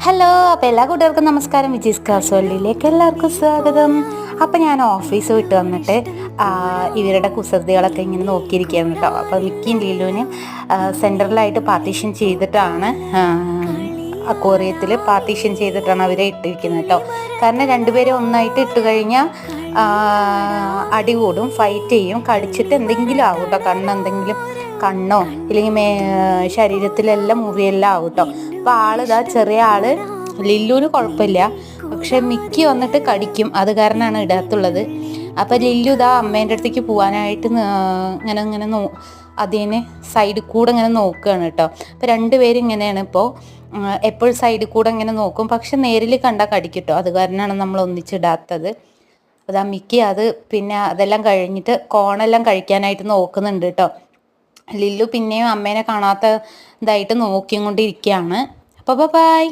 Hello, അപ്പോൾ എല്ലാ കൂട്ടുകാർക്കും നമസ്കാരം. വിജീസ് ക്രാഫ്റ്റ്സ് വേൾഡിലേക്ക് എല്ലാവർക്കും സ്വാഗതം. അപ്പോൾ ഞാൻ ഓഫീസ് വിട്ട് വന്നിട്ട് ഇവരുടെ കുസൃതികളൊക്കെ ഇങ്ങനെ നോക്കിയിരിക്കുകയാണ് കേട്ടോ. അപ്പോൾ മിക്കിയും ലീലുവിനും സെൻറ്ററിലായിട്ട് പാർട്ടീഷൻ ചെയ്തിട്ടാണ് അക്വേറിയത്തിൽ പാർട്ടീഷൻ ചെയ്തിട്ടാണ് അവരെ ഇട്ടിരിക്കുന്നത് കേട്ടോ. കാരണം രണ്ടുപേരും ഒന്നായിട്ട് ഇട്ട് കഴിഞ്ഞാൽ അടി കൂടും, ഫൈറ്റ് ചെയ്യും, കടിച്ചിട്ട് എന്തെങ്കിലും ആവും കേട്ടോ. കണ്ണോ ഇല്ലെങ്കിൽ ശരീരത്തിലെല്ലാം മുറിയെല്ലാം ആവും കേട്ടോ. അപ്പോൾ ആളിതാ ചെറിയ ആള് ലില്ലുവിന് കുഴപ്പമില്ല, പക്ഷെ മിക്കി വന്നിട്ട് കടിക്കും, അത് കാരണമാണ് ഇടാത്തുള്ളത്. അപ്പോൾ ലില്ലു ഇതാ അമ്മേൻ്റെ അടുത്തേക്ക് പോകാനായിട്ട് ഇങ്ങനെ അതിന് സൈഡിൽ കൂടെ ഇങ്ങനെ നോക്കുകയാണ് കേട്ടോ. അപ്പോൾ രണ്ടുപേരും ഇങ്ങനെയാണ് ഇപ്പോൾ എപ്പോഴും സൈഡിൽ കൂടെ ഇങ്ങനെ നോക്കും, പക്ഷെ നേരിൽ കണ്ടാൽ കടിക്കും കേട്ടോ. അത് കാരണമാണ് നമ്മൾ ഒന്നിച്ചിടാത്തത്. അതാ മിക്കി അത് പിന്നെ അതെല്ലാം കഴിഞ്ഞിട്ട് കോണെല്ലാം കഴിക്കാനായിട്ട് നോക്കുന്നുണ്ട് കേട്ടോ. ലില്ലു പിന്നെയും അമ്മേനെ കാണാത്ത ഇതായിട്ട് നോക്കിയും കൊണ്ടിരിക്കുകയാണ്. അപ്പോൾ ബൈ.